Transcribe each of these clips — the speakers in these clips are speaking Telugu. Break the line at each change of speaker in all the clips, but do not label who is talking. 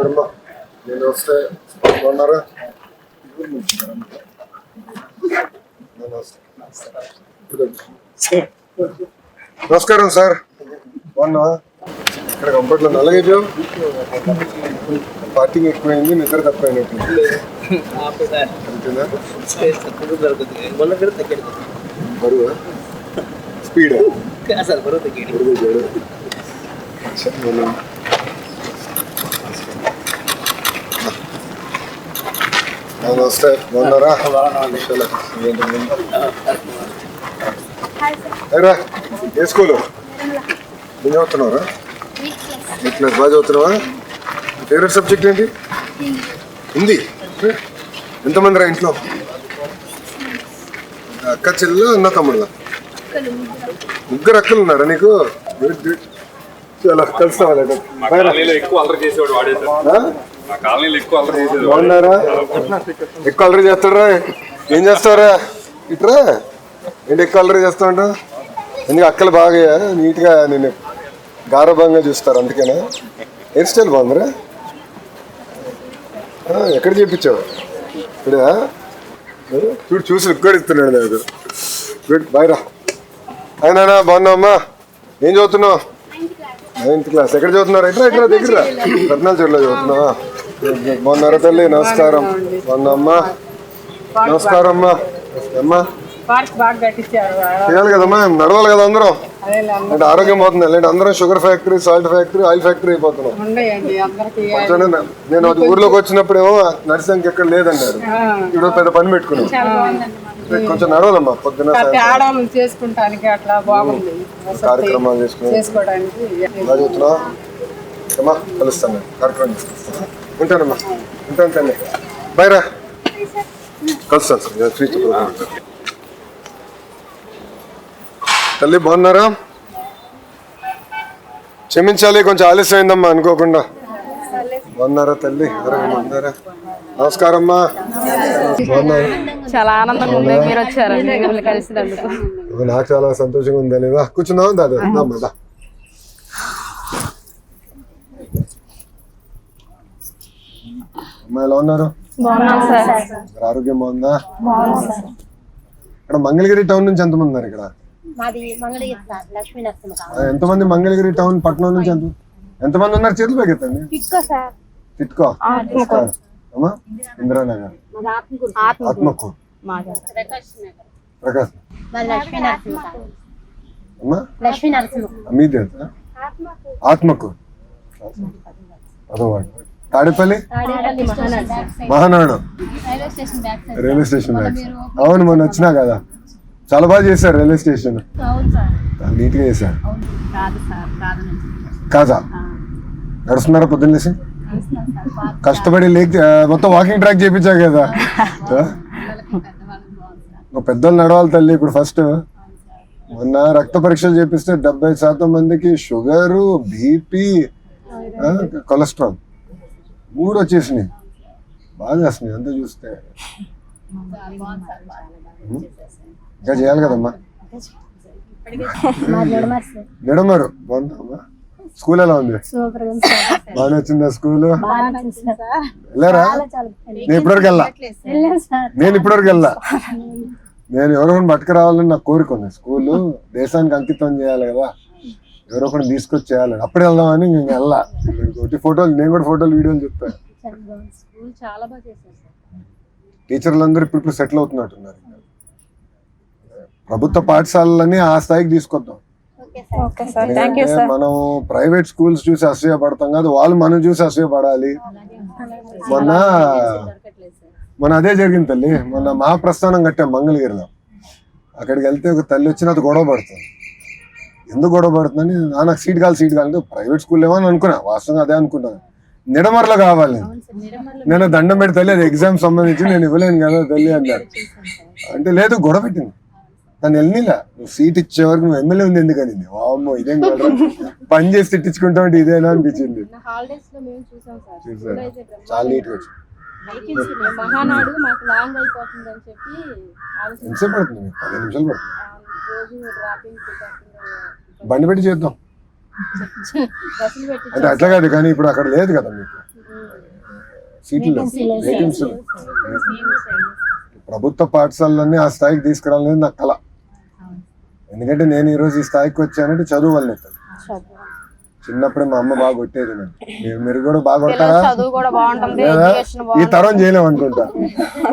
ఎవరమ్మా నేను వస్తే బాగున్నారా? నమస్కారం సార్, బాగున్నా? ఇక్కడ కంఫర్ట్లో నల్లగైపోయావు, పార్కింగ్ ఎక్కువైంది, నిద్ర తక్కువైనట్టు. బరువా స్పీడ్ నమస్తే, బాగున్నారా? ఏ స్కూలు ఏం చదువుతున్నారా? క్లాస్ బాగా చదువుతున్నావా? ఫేవరెట్ సబ్జెక్ట్ ఏంటి? హిందీ. ఎంతమంది రా ఇంట్లో? అక్క చెల్లెలు అన్న తమ్ముడుగా? ముగ్గురు అక్కలు ఉన్నారా నీకు? చాలా కలుస్తావాళ్ళ. బాగున్నారా? ఎక్కువ అల్లరి చేస్తాడరా? ఏం చేస్తావరా? ఇట్రా ఏంటి ఎక్కువ అల్లరి చేస్తా ఉంటా? ఎందుకు అక్కలు బాగా నీట్గా నేను గారభంగా చూస్తారు అందుకేనా? హెయిర్ స్టైల్ బాగుందిరా. ఎక్కడ చేయించావు? ఇప్పుడా చూడు, చూసి ఇక్కడ ఇస్తున్నాడు నాకు. గుడ్, బాయ్ రా. అయినా బాగున్నావమ్మా? ఏం చదువుతున్నావు? 9th class. ఎక్కడ చదువుతున్నారు? ఎక్కడ దగ్గర రత్నాల చెరువులో చదువుతున్నావా? బాగున్నారా తల్లి? నమస్కారం. బాగున్నామ్మా? నమస్కారం అమ్మా. అమ్మా చేయాలి కదమ్మా, నడవాలి కదా అందరం. అంటే ఆరోగ్యం పోతుంది. లేదంటే అందరం sugar factory, salt factory, oil factory అయిపోతున్నాం. నేను అది ఊర్లోకి వచ్చినప్పుడేమో నర్సింగ్ ఎక్కడ లేదన్నారు, ఇప్పుడు పెద్ద పని పెట్టుకున్నాం. కొంచెం నడవాలమ్మా పొద్దున కార్యక్రమాలు చేసుకోవడానికి. అమ్మా కలుస్తాను, కార్యక్రమం తీసుకొస్తాను. ఉంటానమ్మా, ఉంటాను తల్లి. బాయ్ రా, కలుస్తాను సార్. ఫ్రీ తల్లి బాగున్నారా? క్షమించాలి, కొంచెం ఆలస్యం అయిందమ్మా అనుకోకుండా. బాగున్నారా తల్లి? బాగున్నారా? నమస్కారం అమ్మా.
చాలా ఆనందంగా ఉంది మీరు వచ్చారు, కలిసినందుకు.
నాకు చాలా సంతోషంగా ఉంది. లేదా కూర్చున్నావా? దాదా అమ్మాయి ఎలా ఉన్నారు? ఆరోగ్యం బాగుందా? ఇక్కడ మంగళగిరి టౌన్ నుంచి ఎంతమంది ఉన్నారు? ఇక్కడ ఎంతమంది? మంగళగిరి టౌన్ పట్టణం నుంచి ఎంతమంది ఉన్నారు? చేతులు పెగెత్తండి. టిట్కో అమ్మా, ఇందిరానగర్, ఆత్మకు, ప్రకాశ్ అమ్మా, మీది ఆత్మకు, అదోవాడు, తాడేపల్లి, మహానాడు రైల్వే స్టేషన్ బ్యాక్. అవును, మొన్న వచ్చినా కదా, చాలా బాగా చేశారు రైల్వే స్టేషన్, నీట్ గా చేశారు. కాదా నడుస్తున్నారా పొద్దున్నేసి? కష్టపడి మొత్తం వాకింగ్ ట్రాక్ చేయించావు కదా. పెద్దోళ్ళు నడవాలి తల్లి. ఇప్పుడు ఫస్ట్ మొన్న రక్త పరీక్షలు చేపిస్తే 70% మందికి షుగరు, బీపీ, కొలెస్ట్రాల్ 3 వచ్చేసినాయి. బాగా చేస్తున్నాయి అంతా చూస్తే. ఇంకా చేయాలి కదమ్మా. నిడమరు బాగుందమ్మా. స్కూల్ ఎలా ఉంది? బాగా వచ్చిందా స్కూల్? వెళ్ళారా? నేను ఇప్పటివరకు వెళ్ళా. నేను ఎవరో పట్టుకు రావాలని నాకు కోరిక ఉంది. స్కూల్ దేశానికి అంకితం చేయాలి కదా, ఎవరో ఒకటి తీసుకొచ్చి చేయాలి. అప్పుడే వెళ్దామని నేను వెళ్ళా. ఫోటోలు, నేను కూడా ఫోటోలు వీడియోలు చెప్తాను. టీచర్లు అందరూ ఇప్పుడు సెటిల్ అవుతున్నట్టున్నారు. ప్రభుత్వ పాఠశాలలని ఆ స్థాయికి తీసుకొద్దాం. మనం ప్రైవేట్ స్కూల్స్ చూసి అసూయపడతాం కాదు, వాళ్ళు మనం చూసి అసూయపడాలి. మొన్న అదే జరిగింది తల్లి. మొన్న మహాప్రస్థానం కట్టాం మంగళగిరిలో. అక్కడికి వెళ్తే ఒక తల్లి వచ్చి నాతో గొడవ పడుతుంది. ఎందుకు గొడవ పడుతుందని, నాకు సీట్ కావాలి ప్రైవేట్ స్కూల్ ఏమో అని అనుకున్నా. వాస్తవంగా అదే అనుకుంటాను. నిడమర్లో కావాలి. నేను దండం పెట్టి తల్లి, అది ఎగ్జామ్ సంబంధించి నేను ఇవ్వలేను కదా తల్లి అన్నారు. అంటే లేదు, గొడవ పెట్టింది. తను వెళ్ళిలా, నువ్వు సీట్ ఇచ్చే వరకు నువ్వు ఎమ్మెల్యే ఉంది ఎందుకని. వామ్మో, ఇదేం పని చేసి తిట్టించుకుంటామంటే ఇదేనా అనిపించింది. చాలా నీట్ గా వచ్చింది. ఎంతసేపు పడుతుంది? 10 నిమిషాలు పడుతుంది. బండి పెట్టి చేద్దాం అంటే అట్లా కాదు, కానీ ఇప్పుడు అక్కడ లేదు కదా మీకు. సీట్లు వేకెన్సీ. ప్రభుత్వ పాఠశాలలన్నీ ఆ స్థాయికి తీసుకురావాలనేది నా కళ. ఎందుకంటే నేను ఈరోజు ఈ స్థాయికి వచ్చానంటే చదువు వల్లే. చిన్నప్పుడే మా అమ్మ బాగా కొట్టేది నన్ను. మీరు కూడా బాగా కొడతారా?
చదువు కూడా బాగుంటుంది,
లేదా?
ఎడ్యుకేషన్
ఈ తరం చేయలేము అనుకుంటా.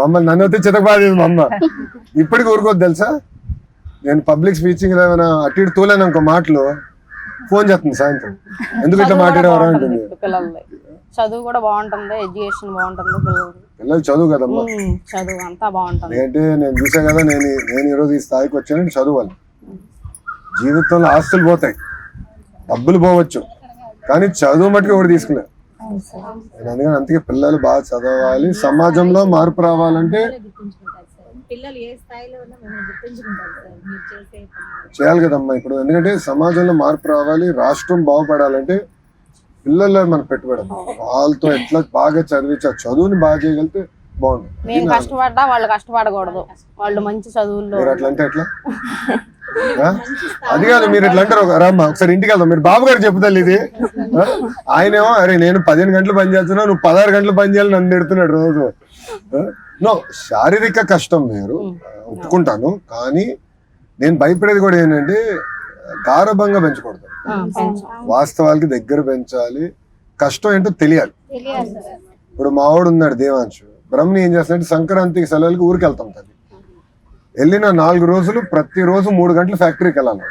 మమ్మల్ని నన్ను వచ్చి చితకబాదేది మా అమ్మ. ఇప్పటికి ఊరుకోద్దు తెలుసా. నేను పబ్లిక్ స్పీచింగ్ ఏమైనా అటు ఇటు తోలేను ఇంకో మాటలు ఫోన్ చేస్తుంది సాయంత్రం, ఎందుకు ఇట్లా మాట్లాడేవారా అంటుంది.
పిల్లలు చదువు కూడా బాగుంటుంది, ఎడ్యుకేషన్ బాగుంటుంది,
పిల్లలు చదువు కదమ్మా.
చదువు అంతా బాగుంటుంది.
ఏంటంటే నేను చూసా కదా, నేను ఈరోజు ఈ స్థాయికి వచ్చానంటే చదువాలి. జీవితంలో ఆస్తులు పోతాయి, డబ్బులు పోవచ్చు, కానీ చదువు మట్టుకు ఎవరు తీసుకున్నారు. నేను అందుకే పిల్లలు బాగా చదవాలి. సమాజంలో మార్పు రావాలంటే చేయాలి కదమ్మా ఇప్పుడు. ఎందుకంటే సమాజంలో మార్పు రావాలి, రాష్ట్రం బాగుపడాలంటే పిల్లల్లో మనం పెట్టుబడి. వాళ్ళతో ఎట్లా బాగా చదివించి ఆ చదువుని బాగా చేయగలిగితే బాగుంటుంది.
మేము కష్టపడ్డా వాళ్ళు కష్టపడకూడదు, వాళ్ళు మంచి చదువుల్లో.
మీరు అట్లా అంటే ఎట్లా? అది కాదు, మీరు ఎట్లా అంటారు రామ్మా ఒకసారి ఇంటికి వెళ్దాం. మీరు బాబు గారు చెప్తారు ఇది. ఆయనేమో అరే నేను 15 గంటలు పని చేస్తున్నా, నువ్వు 16 గంటలు పని చేయాలి నన్ను పెడుతున్నాడు రోజు. నో, శారీరక కష్టం వేరు, ఒప్పుకుంటాను. కానీ నేను భయపడేది కూడా ఏంటంటే గారభంగా పెంచకూడదు. వాస్తవాలకి దగ్గర పెంచాలి. కష్టం ఏంటో తెలియాలి. ఇప్పుడు మావాడు ఉన్నాడు దేవాంశు, బ్రహ్మని ఏం చేస్తాడంటే సంక్రాంతికి సెలవులకి ఊరికి వెళ్తాం. తల్లి వెళ్ళిన 4 రోజులు ప్రతిరోజు 3 గంటలు ఫ్యాక్టరీకి వెళ్ళాలి.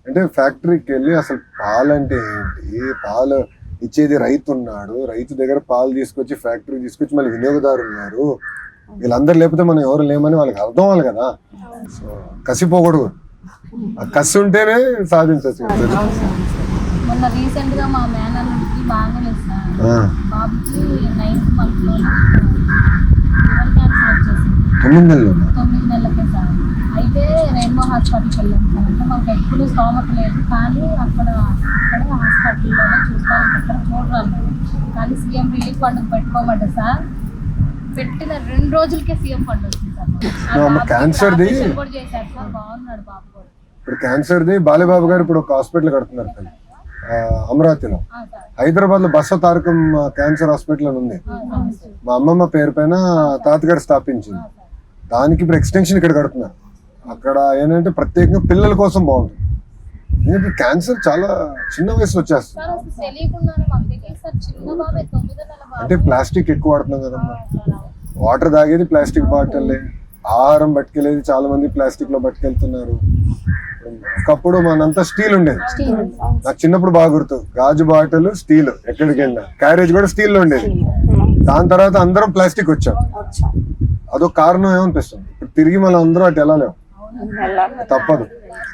అంటే ఫ్యాక్టరీకి వెళ్ళి అసలు పాలంటే ఏంటి, పాలు ఇచ్చేది రైతు ఉన్నాడు, రైతు దగ్గర పాలు తీసుకొచ్చి ఫ్యాక్టరీ తీసుకొచ్చి మళ్ళీ వినియోగదారు ఉన్నారు, వీళ్ళందరూ లేకపోతే మనం ఎవరు లేమని వాళ్ళకి అర్థం అవ్వాలి కదా. సో కసిపోకూడదు, ఆ కసి ఉంటేనే సాధించవచ్చు.
మొన్న రీసెంట్ గా మా మేనల్లుడికి బాగానే సార్, బాబుకి 9th month లో లివర్ క్యాన్సర్ వచ్చేసింది. 9 నెలలకే సార్. అయితే రెయిన్బో హాస్పిటల్కి వెళ్ళాం సార్. అంటే మాకు ఎప్పుడు స్తోమత లేదు, కానీ అక్కడ హాస్పిటల్లోనే చూస్తాను, ఎక్కడ చూడరాను. కానీ సీఎం రిలీఫ్ ఫండ్ పెట్టుకోమంటే సార్, పెట్టిన 2 రోజులకే సీఎం ఫండ్ వచ్చింది సార్.
క్యాన్సర్ది
కూడా చేశారు సార్, బాగున్నాడు బాబు కూడా.
ఇప్పుడు క్యాన్సర్ది బాలేబాబు గారు ఇప్పుడు ఒక హాస్పిటల్ కడుతున్నారు అమరావతిలో. హైదరాబాద్ లో బసవ తారకం క్యాన్సర్ హాస్పిటల్ అని ఉంది, మా అమ్మమ్మ పేరు పైన తాతగారు స్థాపించింది. దానికి ఇప్పుడు ఎక్స్టెన్షన్ ఇక్కడ కడుతున్నారు. అక్కడ ఏంటంటే ప్రత్యేకంగా పిల్లల కోసం బాగుంటుంది. ఎందుకంటే క్యాన్సర్ చాలా చిన్న వయసులో వచ్చేస్తుంది. అంటే ప్లాస్టిక్ ఎక్కువ వాడుతున్నాం కదమ్మా. వాటర్ తాగేది ప్లాస్టిక్ బాటిల్లే, ఆహారం పట్టుకెళ్ళేది చాలా మంది ప్లాస్టిక్ లో పట్టుకెళ్తున్నారు. ఒకప్పుడు మనంతా స్టీల్ ఉండేది. నాకు చిన్నప్పుడు బాగా గుర్తు, గాజు బాటిల్ స్టీల్, ఎక్కడికి వెళ్ళినా క్యారేజ్ కూడా స్టీల్ లో ఉండేది. దాని తర్వాత అందరం ప్లాస్టిక్ వచ్చాం. అదొక కారణం ఏమనిపిస్తుంది. ఇప్పుడు తిరిగి మనం అందరం అటు వెళ్ళలేము, తప్పదు.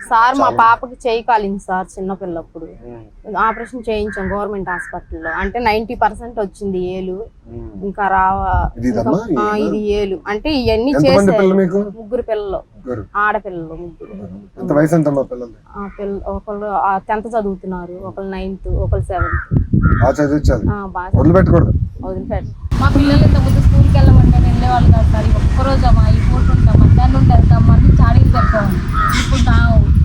సార్ మా పాపకి చేయి కాలింది సార్ చిన్నపిల్లప్పుడు, ఆపరేషన్ చేయించాం గవర్నమెంట్ హాస్పిటల్లో. అంటే 90% వచ్చింది ఏలు, ఇంకా ఇది ఏలు. అంటే ఇవన్నీ చేశారు. 3 పిల్లలు, ఆడపిల్లలు 3. ఒకళ్ళు 10th చదువుతున్నారు, ఒకళ్ళు 9th, ఒకళ్ళు 7th.
వదిలిపెట్టకూడదు.
మా పిల్లలు ఇంత ముందు స్కూల్కి వెళ్ళమంటే వెళ్ళేవాళ్ళు కాదు సార్. ఒక్కరోజు అమ్మా ఈ పూట ఉంటాం, మధ్యాహ్నం వెళ్తాం, మళ్ళీ చాడీలు చెప్పాము. ఇప్పుడు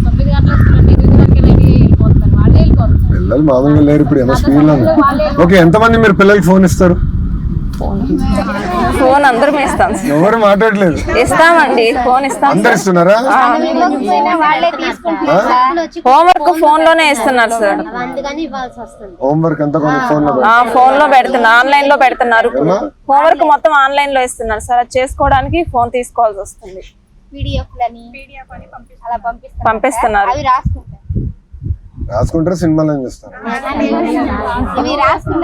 9 గంటల స్కూల్ 8 గంటలకి రెడీ అయ్యి వెళ్ళిపోతారు, వాళ్ళే వెళ్ళిపోతారు.
పిల్లలు మామూలుగా లేరు ఇప్పుడు, ఏమో స్పీడ్ లో. ఓకే, ఎంతమంది మీరు పిల్లలకి ఫోన్ ఇస్తారు?
ఫోన్ అందరం ఇస్తాం.
ఎవరు మాట్లాడలేదు?
ఇస్తామండి, ఫోన్ ఇస్తాం.
అందరు ఇస్తున్నారా?
హోంవర్క్ ఫోన్ లోనే ఇస్తున్నారు సార్.
హోంవర్క్ అంతా
ఫోన్ లో పెడుతున్నారు, ఆన్లైన్ లో పెడుతున్నారు. హోంవర్క్ మొత్తం ఆన్లైన్ లో ఇస్తున్నారు సార్. అది చేసుకోవడానికి ఫోన్ తీసుకోవాల్సి వస్తుంది. పంపిస్తున్నారు.
రాసుకుంటారా, సినిమాలు చూస్తారు?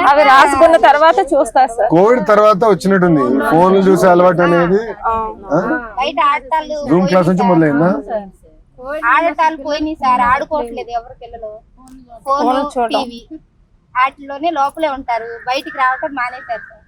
అవి రాసుకున్న తర్వాత చూస్తారు సార్.
కోవిడ్ తర్వాత వచ్చినట్టుంది ఫోన్లు చూసే అలవాటు అనేది. జూమ్ క్లాస్ నుంచి మొదలైందా?
ఆడటాలు పోయినాయి సార్, ఆడుకోవట్లేదు ఎవరు పిల్లలు. ఫోన్ టీవీ వాటిలోనే లోపలే ఉంటారు, బయటికి రావటం మానేశారు సార్.